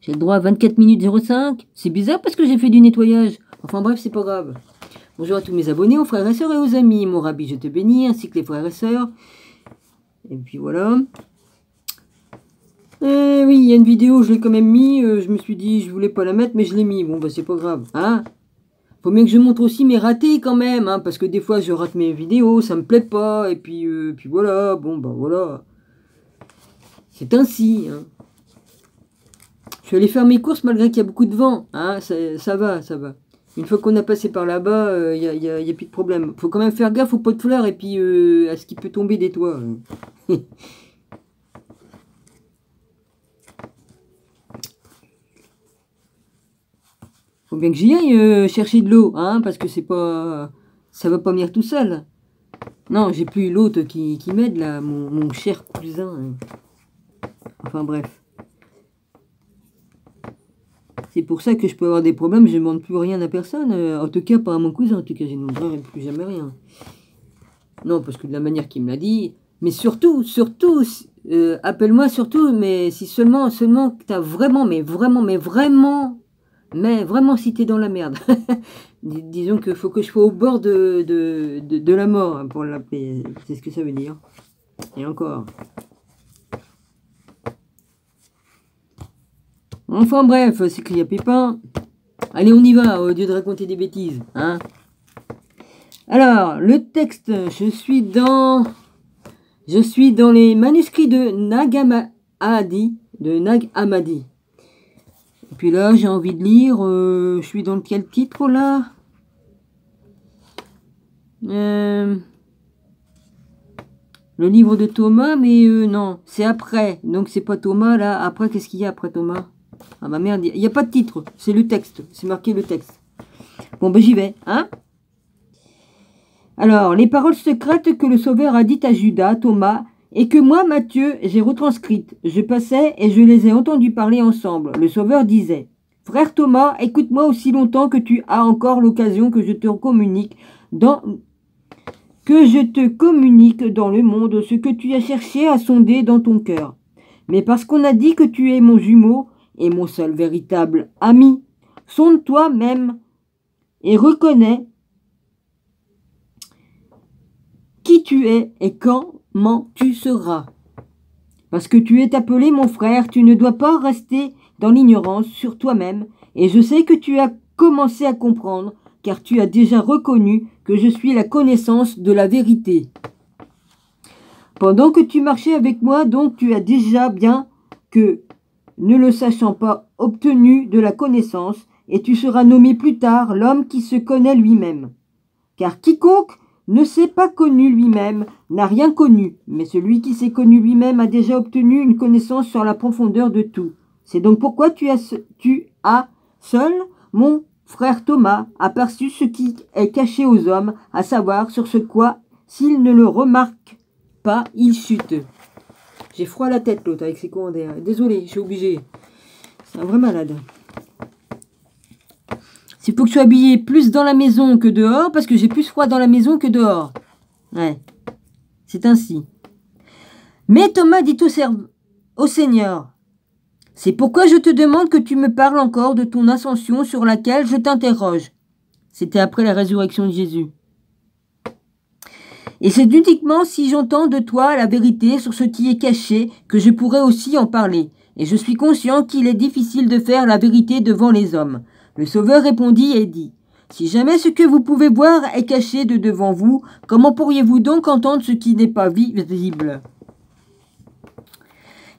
J'ai le droit à 24 minutes 05. C'est bizarre parce que j'ai fait du nettoyage. Enfin bref, c'est pas grave. Bonjour à tous mes abonnés, aux frères et sœurs et aux amis. Mon rabbi, je te bénis, ainsi que les frères et sœurs. Et puis voilà. Oui, il y a une vidéo, je l'ai quand même mis. Je me suis dit, je voulais pas la mettre, mais je l'ai mis. Bon, bah c'est pas grave. Hein, faut bien que je montre aussi mes ratés quand même. Hein, parce que des fois, je rate mes vidéos, ça me plaît pas. Et puis voilà. Bon, bah voilà. C'est ainsi. Hein. Je suis allé faire mes courses malgré qu'il y a beaucoup de vent. Hein, ça va. Une fois qu'on a passé par là-bas, il n'y a plus de problème. Faut quand même faire gaffe aux pots de fleurs et puis à ce qui peut tomber des toits. Faut bien que j'y aille chercher de l'eau, hein, parce que c'est pas, ça va pas venir tout seul. Non, j'ai plus l'autre qui m'aide là, mon cher cousin. Hein. Enfin bref. C'est pour ça que je peux avoir des problèmes, je ne demande plus rien à personne. En tout cas, pas à mon cousin. En tout cas, je ne demanderai plus jamais rien. Non, parce que de la manière qu'il me l'a dit. Mais surtout, appelle-moi surtout, mais si seulement que tu as vraiment, mais vraiment, si tu es dans la merde. Disons qu'il faut que je sois au bord de la mort, hein, pour l'appeler. C'est ce que ça veut dire. Et encore. Enfin bref, c'est qu'il y a Pépin. Allez, on y va, au lieu de raconter des bêtises. Hein. Alors, le texte, je suis dans les manuscrits de Nag Hammadi. Et puis là, j'ai envie de lire, je suis dans quel titre là? Le livre de Thomas, mais non, c'est après. Donc c'est pas Thomas là. Après, qu'est-ce qu'il y a après Thomas? Ah bah merde, il n'y a pas de titre, c'est le texte, c'est marqué le texte. Bon ben j'y vais, hein. Alors, les paroles secrètes que le Sauveur a dites à Judas, Thomas, et que moi, Matthieu, j'ai retranscrites. Je passais et je les ai entendues parler ensemble. Le Sauveur disait, « Frère Thomas, écoute-moi aussi longtemps que tu as encore l'occasion que je te communique dans le monde ce que tu as cherché à sonder dans ton cœur. Mais parce qu'on a dit que tu es mon jumeau, et mon seul véritable ami, sonde toi-même et reconnais qui tu es et comment tu seras. Parce que tu es appelé mon frère, tu ne dois pas rester dans l'ignorance sur toi-même, et je sais que tu as commencé à comprendre, car tu as déjà reconnu que je suis la connaissance de la vérité. Pendant que tu marchais avec moi, donc tu as déjà bien que ne le sachant pas, obtenu de la connaissance, et tu seras nommé plus tard l'homme qui se connaît lui-même. Car quiconque ne s'est pas connu lui-même n'a rien connu, mais celui qui s'est connu lui-même a déjà obtenu une connaissance sur la profondeur de tout. C'est donc pourquoi tu as seul, mon frère Thomas, aperçu ce qui est caché aux hommes, à savoir sur ce quoi, s'ils ne le remarquent pas, ils chutent. J'ai froid à la tête, l'autre, avec ses commentaires. Désolé, je suis obligé. C'est un vrai malade. S'il faut que je sois habillé plus dans la maison que dehors, parce que j'ai plus froid dans la maison que dehors. Ouais. C'est ainsi. Mais Thomas dit au Seigneur, « C'est pourquoi je te demande que tu me parles encore de ton ascension sur laquelle je t'interroge. » C'était après la résurrection de Jésus. Et c'est uniquement si j'entends de toi la vérité sur ce qui est caché que je pourrai aussi en parler. Et je suis conscient qu'il est difficile de faire la vérité devant les hommes. Le Sauveur répondit et dit, « Si jamais ce que vous pouvez voir est caché de devant vous, comment pourriez-vous donc entendre ce qui n'est pas visible ?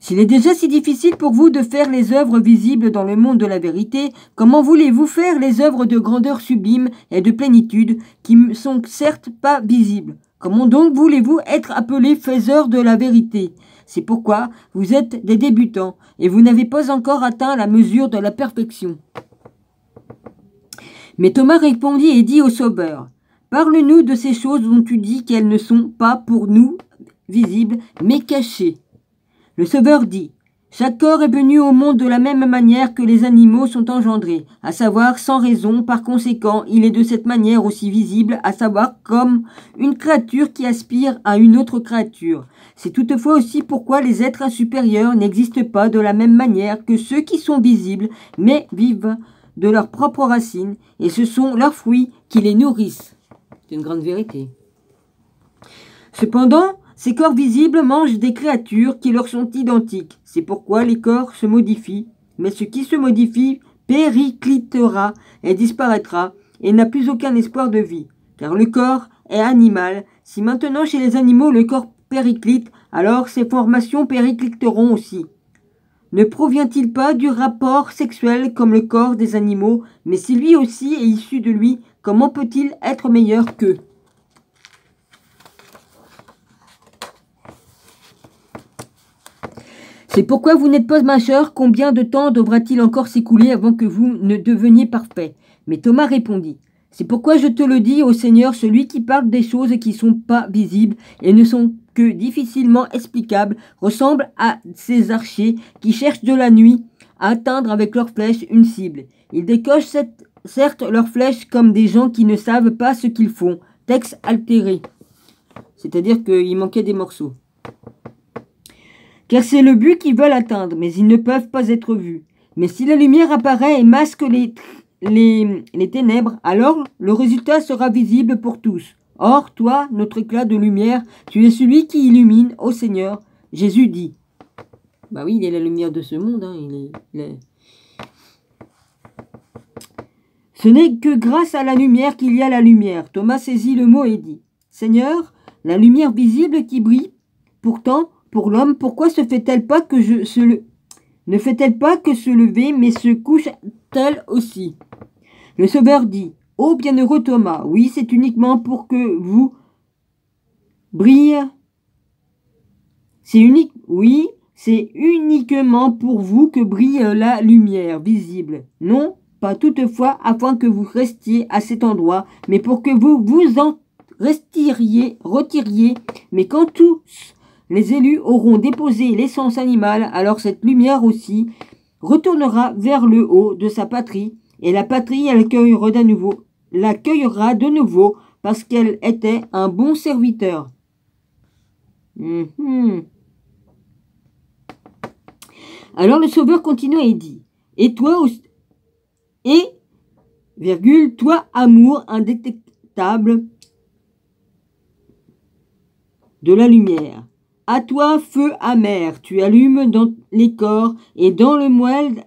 S'il est déjà si difficile pour vous de faire les œuvres visibles dans le monde de la vérité, comment voulez-vous faire les œuvres de grandeur sublime et de plénitude qui ne sont certes pas visibles ? Comment donc voulez-vous être appelés faiseurs de la vérité ? C'est pourquoi vous êtes des débutants et vous n'avez pas encore atteint la mesure de la perfection. » Mais Thomas répondit et dit au Sauveur, « Parle-nous de ces choses dont tu dis qu'elles ne sont pas pour nous visibles, mais cachées. » Le Sauveur dit, Chaque corps est venu au monde de la même manière que les animaux sont engendrés, à savoir sans raison. Par conséquent, il est de cette manière aussi visible, à savoir comme une créature qui aspire à une autre créature. C'est toutefois aussi pourquoi les êtres supérieurs n'existent pas de la même manière que ceux qui sont visibles, mais vivent de leurs propres racines, et ce sont leurs fruits qui les nourrissent. C'est une grande vérité. Cependant, ces corps visibles mangent des créatures qui leur sont identiques. C'est pourquoi les corps se modifient. Mais ce qui se modifie périclitera et disparaîtra et n'a plus aucun espoir de vie. Car le corps est animal. Si maintenant chez les animaux le corps périclite, alors ces formations péricliteront aussi. Ne provient-il pas du rapport sexuel comme le corps des animaux, mais si lui aussi est issu de lui, comment peut-il être meilleur qu'eux ? C'est pourquoi vous n'êtes pas majeur. Combien de temps devra-t-il encore s'écouler avant que vous ne deveniez parfait ? Mais Thomas répondit, c'est pourquoi je te le dis, ô Seigneur, celui qui parle des choses qui ne sont pas visibles et ne sont que difficilement explicables ressemble à ces archers qui cherchent de la nuit à atteindre avec leurs flèches une cible. Ils décochent certes leurs flèches comme des gens qui ne savent pas ce qu'ils font. Texte altéré. C'est-à-dire qu'il manquait des morceaux. Car c'est le but qu'ils veulent atteindre, mais ils ne peuvent pas être vus. Mais si la lumière apparaît et masque les ténèbres, alors le résultat sera visible pour tous. Or, toi, notre éclat de lumière, tu es celui qui illumine, ô Seigneur. Jésus dit. Bah oui, il est la lumière de ce monde. Hein, il est... Ce n'est que grâce à la lumière qu'il y a la lumière. Thomas saisit le mot et dit, Seigneur, la lumière visible qui brille, pourtant, pour l'homme, pourquoi ne fait-elle pas que se lever, mais se couche-t-elle aussi? Le Sauveur dit, ô bienheureux Thomas, oui, c'est uniquement pour que vous brille. C'est uniquement pour vous que brille la lumière visible. Non, pas toutefois afin que vous restiez à cet endroit, mais pour que vous vous en retiriez. Mais quand tous les élus auront déposé l'essence animale, alors cette lumière aussi retournera vers le haut de sa patrie, et la patrie l'accueillera de nouveau parce qu'elle était un bon serviteur. Alors le Sauveur continua et dit, et toi, toi, amour indétectable de la lumière. À toi, feu amer, tu allumes dans les corps et dans la moelle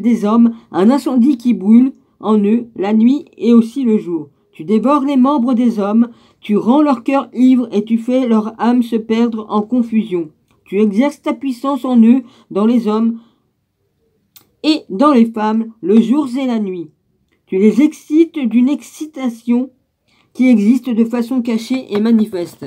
des hommes un incendie qui brûle en eux la nuit et aussi le jour. Tu dévores les membres des hommes, tu rends leur cœur ivre et tu fais leur âme se perdre en confusion. Tu exerces ta puissance en eux, dans les hommes et dans les femmes, le jour et la nuit. Tu les excites d'une excitation qui existe de façon cachée et manifeste.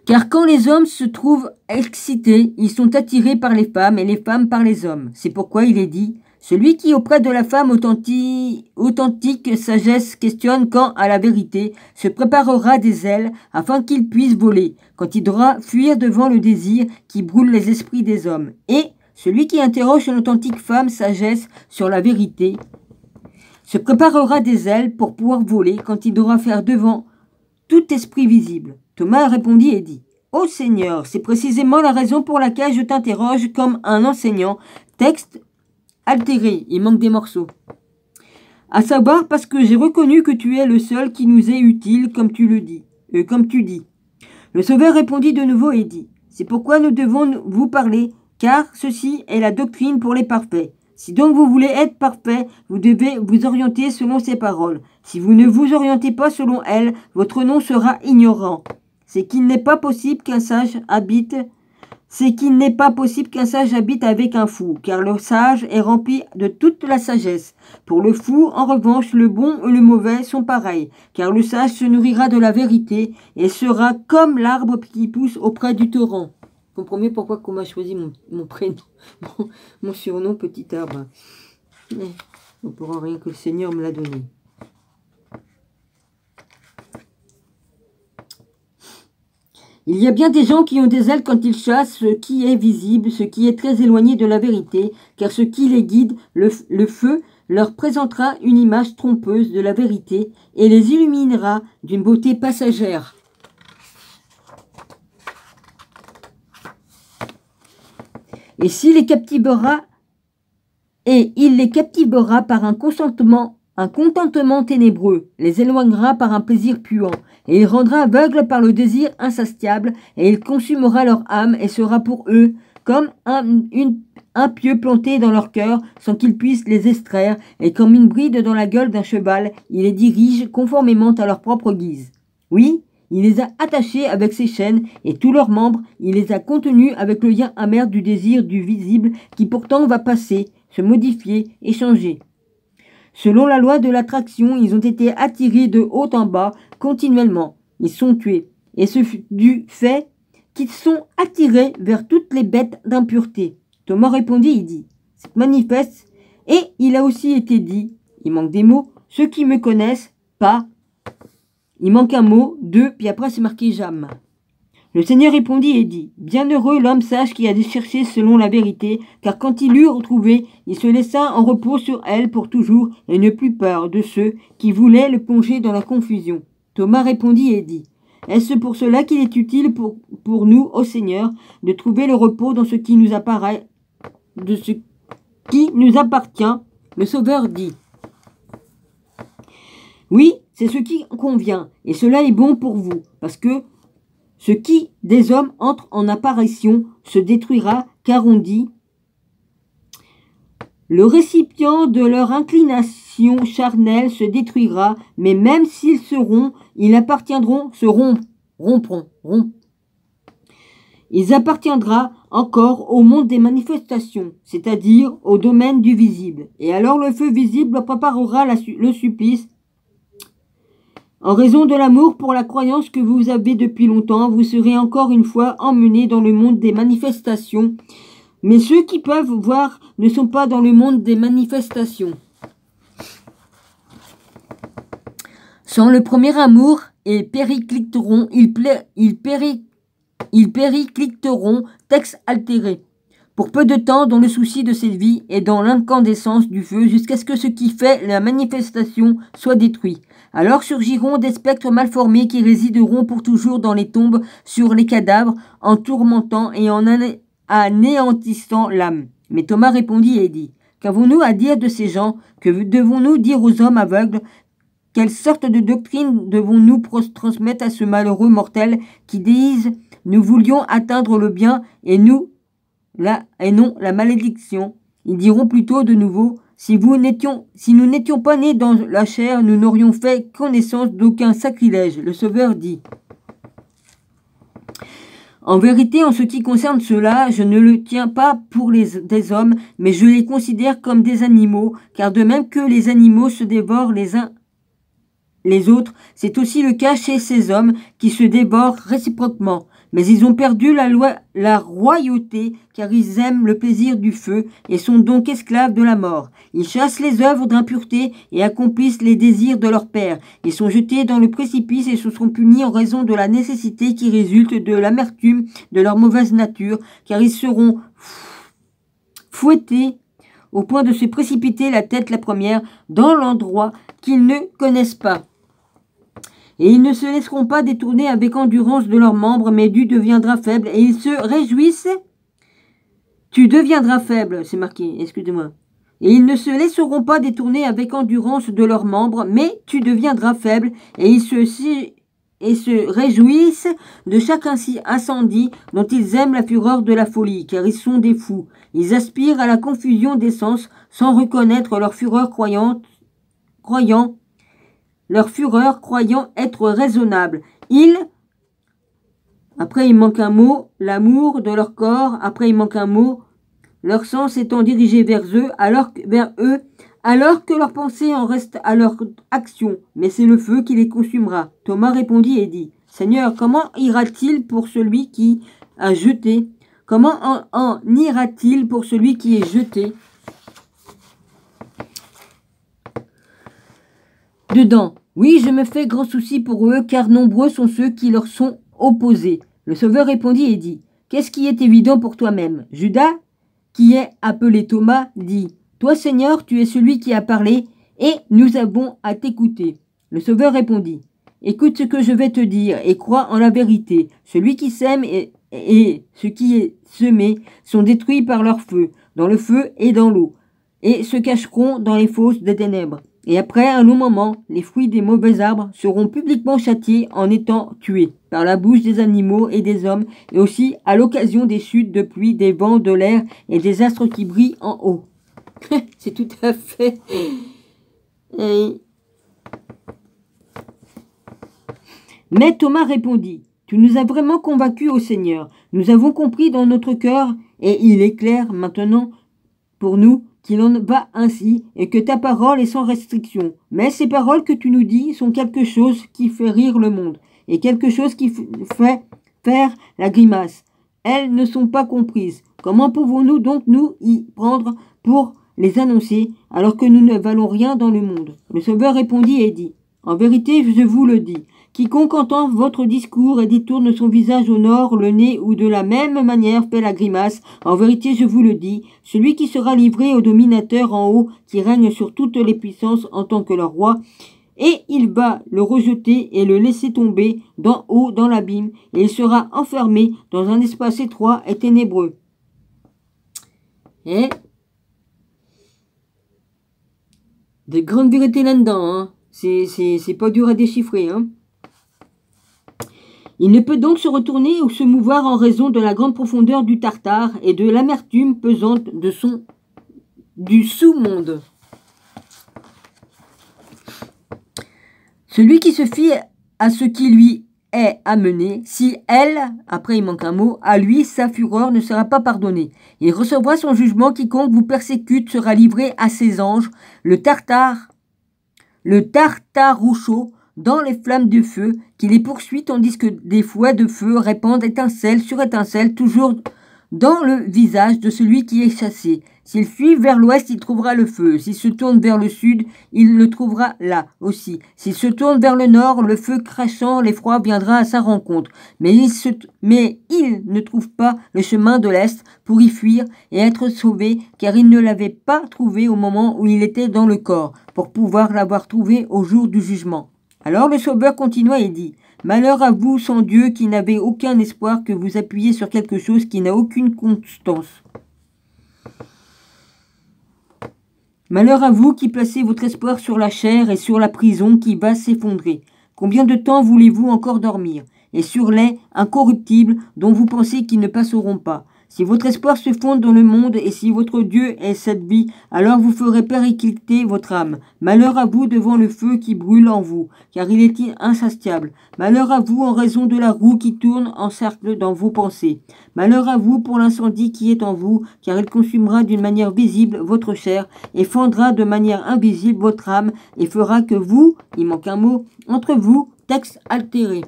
Car quand les hommes se trouvent excités, ils sont attirés par les femmes et les femmes par les hommes. C'est pourquoi il est dit, celui qui auprès de la femme authentique sagesse questionne quant à la vérité, se préparera des ailes afin qu'il puisse voler, quand il devra fuir devant le désir qui brûle les esprits des hommes. Et celui qui interroge une authentique femme sagesse sur la vérité, se préparera des ailes pour pouvoir voler quand il devra faire devant tout esprit visible. Thomas répondit et dit, ô Seigneur, c'est précisément la raison pour laquelle je t'interroge comme un enseignant. Texte altéré, il manque des morceaux. À savoir parce que j'ai reconnu que tu es le seul qui nous est utile, comme tu dis. Le Sauveur répondit de nouveau et dit, c'est pourquoi nous devons vous parler, car ceci est la doctrine pour les parfaits. Si donc vous voulez être parfait, vous devez vous orienter selon ces paroles. Si vous ne vous orientez pas selon elles, votre nom sera ignorant. C'est qu'il n'est pas possible qu'un sage habite avec un fou, car le sage est rempli de toute la sagesse. Pour le fou, en revanche, le bon et le mauvais sont pareils, car le sage se nourrira de la vérité et sera comme l'arbre qui pousse auprès du torrent. Vous comprenez pourquoi qu'on m'a choisi mon prénom, mon surnom Petit Arbre. Mais on ne pourra rien que le Seigneur me l'a donné. Il y a bien des gens qui ont des ailes quand ils chassent ce qui est visible, ce qui est très éloigné de la vérité, car ce qui les guide, le feu, leur présentera une image trompeuse de la vérité et les illuminera d'une beauté passagère. Et il les captivera par un contentement ténébreux, les éloignera par un plaisir puant, et il rendra aveugles par le désir insatiable, et il consumera leur âme, et sera pour eux comme un pieu planté dans leur cœur, sans qu'ils puissent les extraire, et comme une bride dans la gueule d'un cheval, il les dirige conformément à leur propre guise. Oui, il les a attachés avec ses chaînes, et tous leurs membres, il les a contenus avec le lien amer du désir du visible, qui pourtant va passer, se modifier et changer. Selon la loi de l'attraction, ils ont été attirés de haut en bas continuellement. Ils sont tués. Et ce fut du fait qu'ils sont attirés vers toutes les bêtes d'impureté. Thomas répondit, il dit, c'est manifeste. Et il a aussi été dit, il manque des mots, ceux qui me connaissent pas. Il manque un mot, deux, puis après c'est marqué jamais. Le Seigneur répondit et dit, bienheureux l'homme sage qui a cherché selon la vérité, car quand il l'eut retrouvée, il se laissa en repos sur elle pour toujours et ne plus peur de ceux qui voulaient le plonger dans la confusion. Thomas répondit et dit, est-ce pour cela qu'il est utile pour nous, ô Seigneur, de trouver le repos dans ce qui nous apparaît, de ce qui nous appartient? Le Sauveur dit, oui, c'est ce qui convient, et cela est bon pour vous, parce que ce qui des hommes entre en apparition se détruira, car on dit, le récipient de leur inclination charnelle se détruira, mais même s'ils ils appartiendront, rompront. Il appartiendra encore au monde des manifestations, c'est-à-dire au domaine du visible. Et alors le feu visible préparera le supplice. En raison de l'amour pour la croyance que vous avez depuis longtemps, vous serez encore une fois emmenés dans le monde des manifestations. Mais ceux qui peuvent voir ne sont pas dans le monde des manifestations. Sans le premier amour, ils péricliteront, texte altéré. Pour peu de temps dans le souci de cette vie et dans l'incandescence du feu, jusqu'à ce que ce qui fait la manifestation soit détruit. Alors surgiront des spectres malformés qui résideront pour toujours dans les tombes sur les cadavres, en tourmentant et en anéantissant l'âme. Mais Thomas répondit et dit, qu'avons-nous à dire de ces gens? Que devons-nous dire aux hommes aveugles? Quelle sorte de doctrine devons-nous transmettre à ce malheureux mortel qui disent, nous voulions atteindre le bien et non la malédiction? Ils diront plutôt de nouveau, si nous n'étions pas nés dans la chair, nous n'aurions fait connaissance d'aucun sacrilège. Le Sauveur dit, en vérité, en ce qui concerne cela, je ne le tiens pas pour des hommes, mais je les considère comme des animaux, car de même que les animaux se dévorent les uns les autres, c'est aussi le cas chez ces hommes qui se dévorent réciproquement. Mais ils ont perdu la royauté, car ils aiment le plaisir du feu et sont donc esclaves de la mort. Ils chassent les œuvres d'impureté et accomplissent les désirs de leur père. Ils sont jetés dans le précipice et se sont punis en raison de la nécessité qui résulte de l'amertume de leur mauvaise nature, car ils seront fouettés au point de se précipiter la tête la première dans l'endroit qu'ils ne connaissent pas. Et ils ne se laisseront pas détourner avec endurance de leurs membres, mais tu deviendras faible, et ils se réjouissent. Tu deviendras faible, c'est marqué, excusez-moi. Et ils ne se laisseront pas détourner avec endurance de leurs membres, mais tu deviendras faible, et ils se réjouissent de chaque incendie dont ils aiment la fureur de la folie, car ils sont des fous. Ils aspirent à la confusion des sens sans reconnaître leur fureur croyant être raisonnable. Après il manque un mot, l'amour de leur corps, après il manque un mot, leur sens étant dirigé vers eux, alors que leur pensée en reste à leur action, mais c'est le feu qui les consumera. Thomas répondit et dit, Seigneur, comment ira-t-il pour celui qui a jeté? Comment en ira-t-il pour celui qui est jeté dedans? Oui, je me fais grand souci pour eux, car nombreux sont ceux qui leur sont opposés. Le Sauveur répondit et dit, « Qu'est-ce qui est évident pour toi-même » Judas, qui est appelé Thomas, dit, « Toi, Seigneur, tu es celui qui a parlé, et nous avons à t'écouter. » Le Sauveur répondit, « Écoute ce que je vais te dire, et crois en la vérité. Celui qui sème et ce qui est semé sont détruits par leur feu, dans le feu et dans l'eau, et se cacheront dans les fosses des ténèbres. Et après un long moment, les fruits des mauvais arbres seront publiquement châtiés en étant tués par la bouche des animaux et des hommes, et aussi à l'occasion des chutes de pluie, des vents, de l'air et des astres qui brillent en haut. » C'est tout à fait... Mais Thomas répondit, « Tu nous as vraiment convaincus, ô Seigneur. Nous avons compris dans notre cœur, et il est clair maintenant pour nous qu'il en va ainsi, et que ta parole est sans restriction. Mais ces paroles que tu nous dis sont quelque chose qui fait rire le monde, et quelque chose qui fait faire la grimace. Elles ne sont pas comprises. Comment pouvons-nous donc nous y prendre pour les annoncer, alors que nous ne valons rien dans le monde ?» Le Sauveur répondit et dit, « En vérité, je vous le dis, quiconque entend votre discours et détourne son visage au nord, le nez ou de la même manière fait la grimace, en vérité je vous le dis, celui qui sera livré au dominateur en haut, qui règne sur toutes les puissances en tant que leur roi, et il va le rejeter et le laisser tomber d'en haut dans l'abîme, et il sera enfermé dans un espace étroit et ténébreux. » Et de grandes vérités là-dedans, hein. C'est pas dur à déchiffrer, hein. Il ne peut donc se retourner ou se mouvoir en raison de la grande profondeur du Tartare et de l'amertume pesante du sous-monde. Celui qui se fie à ce qui lui est amené, si elle, après il manque un mot, à lui sa fureur ne sera pas pardonnée. Il recevra son jugement, quiconque vous persécute sera livré à ses anges, le Tartarouchot, dans les flammes de feu, qui les poursuit tandis que des fouets de feu répandent étincelle sur étincelle, toujours dans le visage de celui qui est chassé. S'il fuit vers l'ouest, il trouvera le feu. S'il se tourne vers le sud, il le trouvera là aussi. S'il se tourne vers le nord, le feu crachant l'effroi viendra à sa rencontre. Mais il ne trouve pas le chemin de l'est pour y fuir et être sauvé, car il ne l'avait pas trouvé au moment où il était dans le corps, pour pouvoir l'avoir trouvé au jour du jugement. Alors le Sauveur continua et dit, « Malheur à vous sans Dieu qui n'avez aucun espoir, que vous appuyez sur quelque chose qui n'a aucune constance. Malheur à vous qui placez votre espoir sur la chair et sur la prison qui va s'effondrer. Combien de temps voulez-vous encore dormir? Et sur les incorruptibles dont vous pensez qu'ils ne passeront pas. Si votre espoir se fonde dans le monde et si votre Dieu est cette vie, alors vous ferez péricliter votre âme. Malheur à vous devant le feu qui brûle en vous, car il est insatiable. Malheur à vous en raison de la roue qui tourne en cercle dans vos pensées. Malheur à vous pour l'incendie qui est en vous, car il consumera d'une manière visible votre chair et fendra de manière invisible votre âme et fera que vous, il manque un mot, entre vous, texte altéré.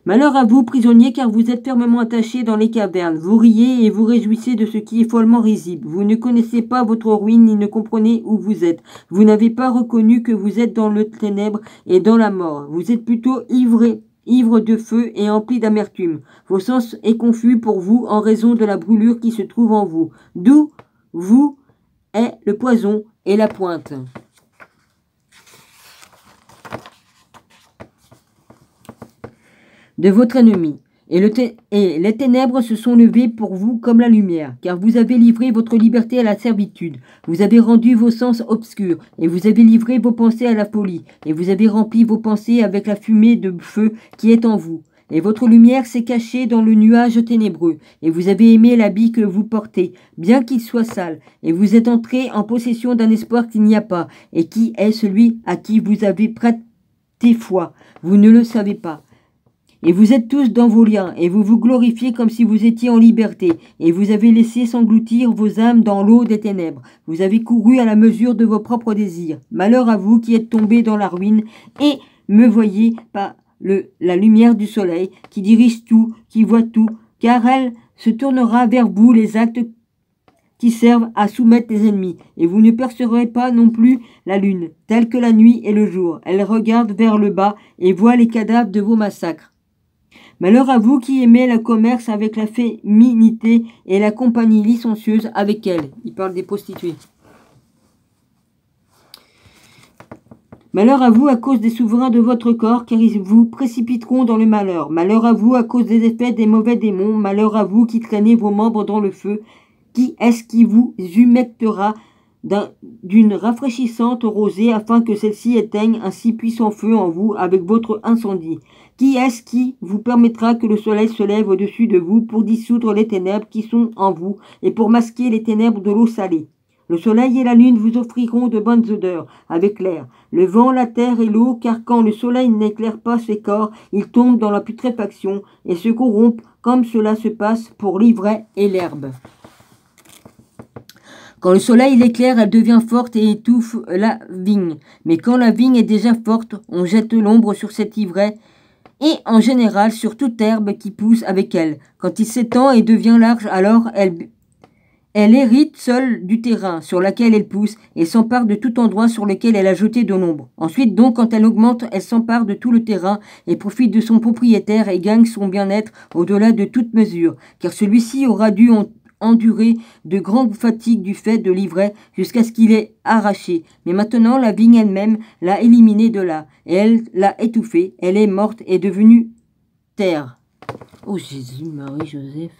Malheur à vous, prisonniers, car vous êtes fermement attachés dans les cavernes. Vous riez et vous réjouissez de ce qui est follement risible. Vous ne connaissez pas votre ruine ni ne comprenez où vous êtes. Vous n'avez pas reconnu que vous êtes dans le ténèbre et dans la mort. Vous êtes plutôt ivre de feu et empli d'amertume. Vos sens est confus pour vous en raison de la brûlure qui se trouve en vous. D'où vous est le poison et la pointe. De votre ennemi, et les ténèbres se sont levées pour vous comme la lumière, car vous avez livré votre liberté à la servitude, vous avez rendu vos sens obscurs, et vous avez livré vos pensées à la folie, et vous avez rempli vos pensées avec la fumée de feu qui est en vous. Et votre lumière s'est cachée dans le nuage ténébreux, et vous avez aimé l'habit que vous portez, bien qu'il soit sale, et vous êtes entré en possession d'un espoir qu'il n'y a pas, et qui est celui à qui vous avez prêté foi. Vous ne le savez pas. Et vous êtes tous dans vos liens, et vous vous glorifiez comme si vous étiez en liberté, et vous avez laissé s'engloutir vos âmes dans l'eau des ténèbres. Vous avez couru à la mesure de vos propres désirs. Malheur à vous qui êtes tombés dans la ruine, et me voyez par la lumière du soleil, qui dirige tout, qui voit tout, car elle se tournera vers vous les actes qui servent à soumettre les ennemis, et vous ne percevrez pas non plus la lune, telle que la nuit et le jour. Elle regarde vers le bas, et voit les cadavres de vos massacres. Malheur à vous qui aimez le commerce avec la féminité et la compagnie licencieuse avec elle. Il parle des prostituées. Malheur à vous à cause des souverains de votre corps, car ils vous précipiteront dans le malheur. Malheur à vous à cause des effets des mauvais démons. Malheur à vous qui traînez vos membres dans le feu. Qui est-ce qui vous humectera d'une rafraîchissante rosée afin que celle-ci éteigne un si puissant feu en vous avec votre incendie? Qui est-ce qui vous permettra que le soleil se lève au-dessus de vous pour dissoudre les ténèbres qui sont en vous et pour masquer les ténèbres de l'eau salée? Le soleil et la lune vous offriront de bonnes odeurs avec l'air, le vent, la terre et l'eau, car quand le soleil n'éclaire pas ses corps, ils tombent dans la putréfaction et se corrompent comme cela se passe pour l'ivraie et l'herbe. Quand le soleil l'éclaire, elle devient forte et étouffe la vigne. Mais quand la vigne est déjà forte, on jette l'ombre sur cette ivraie et en général sur toute herbe qui pousse avec elle. Quand il s'étend et devient large, alors elle hérite seule du terrain sur lequel elle pousse et s'empare de tout endroit sur lequel elle a jeté de l'ombre. Ensuite donc, quand elle augmente, elle s'empare de tout le terrain et profite de son propriétaire et gagne son bien-être au-delà de toute mesure, car celui-ci aura dû endurer de grandes fatigues du fait de l'ivraie jusqu'à ce qu'il ait arraché. Mais maintenant, la vigne elle-même l'a éliminée de là, et elle l'a étouffée. Elle est morte et devenue terre. Oh Jésus, Marie, Joseph.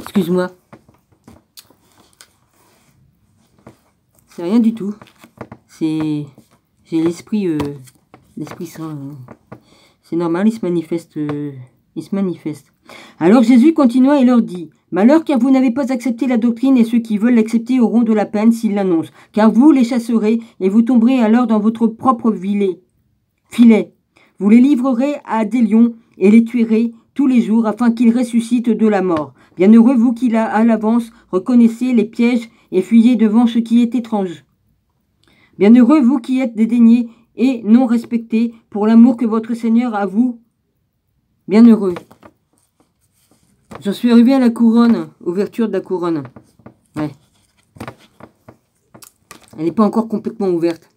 Excuse-moi. C'est rien du tout. J'ai l'esprit saint. C'est normal, il se manifeste. Alors Jésus continua et leur dit: Malheur, car vous n'avez pas accepté la doctrine, et ceux qui veulent l'accepter auront de la peine s'ils l'annoncent. Car vous les chasserez, et vous tomberez alors dans votre propre filet. Vous les livrerez à des lions, et les tuerez tous les jours, afin qu'ils ressuscitent de la mort. Bienheureux vous qui, à l'avance, reconnaissez les pièges, et fuyez devant ce qui est étrange. Bienheureux vous qui êtes dédaignés et non respectés, pour l'amour que votre Seigneur a vous. Bienheureux. J'en suis arrivé à la couronne, ouverture de la couronne. Ouais. Elle n'est pas encore complètement ouverte.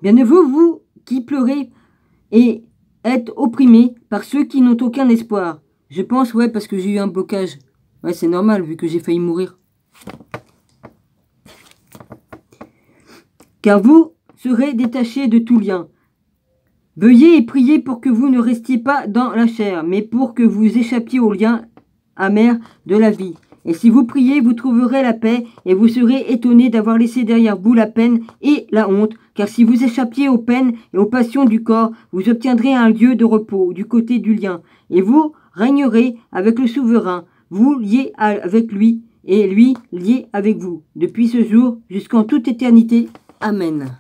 Bienheureux vous qui pleurez et êtes opprimés par ceux qui n'ont aucun espoir. Je pense, ouais, parce que j'ai eu un blocage. Ouais, c'est normal, vu que j'ai failli mourir. Car vous serez détachés de tout lien. Veuillez et priez pour que vous ne restiez pas dans la chair, mais pour que vous échappiez au lien amer de la vie. Et si vous priez, vous trouverez la paix, et vous serez étonnés d'avoir laissé derrière vous la peine et la honte, car si vous échappiez aux peines et aux passions du corps, vous obtiendrez un lieu de repos du côté du lien, et vous régnerez avec le souverain, vous liés avec lui, et lui lié avec vous, depuis ce jour jusqu'en toute éternité. Amen.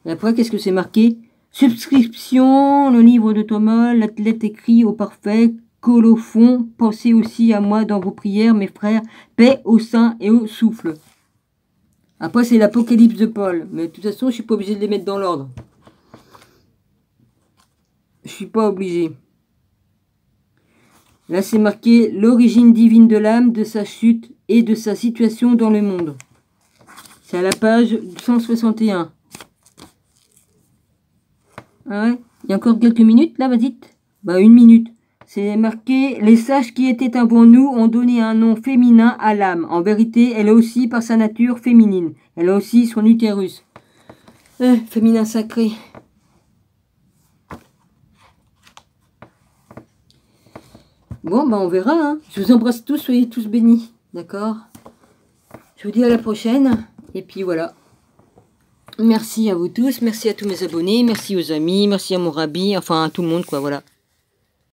Et après, qu'est-ce que c'est marqué? Subscription, le livre de Thomas, l'athlète écrit au parfait, Colophon, pensez aussi à moi dans vos prières, mes frères, paix au sein et au souffle. Après, c'est l'Apocalypse de Paul, mais de toute façon, je suis pas obligé de les mettre dans l'ordre. Je suis pas obligé. Là, c'est marqué l'origine divine de l'âme, de sa chute et de sa situation dans le monde. C'est à la page 161. Ah ouais, il y a encore quelques minutes, là, vas-y. Bah, 1 minute. C'est marqué, les sages qui étaient avant nous ont donné un nom féminin à l'âme. En vérité, elle est aussi par sa nature féminine. Elle a aussi son utérus. Féminin sacré. Bon, bah on verra. Hein. Je vous embrasse tous, soyez tous bénis. D'accord? Je vous dis à la prochaine. Et puis voilà. Merci à vous tous, merci à tous mes abonnés, merci aux amis, merci à mon rabbi, enfin à tout le monde, quoi, voilà.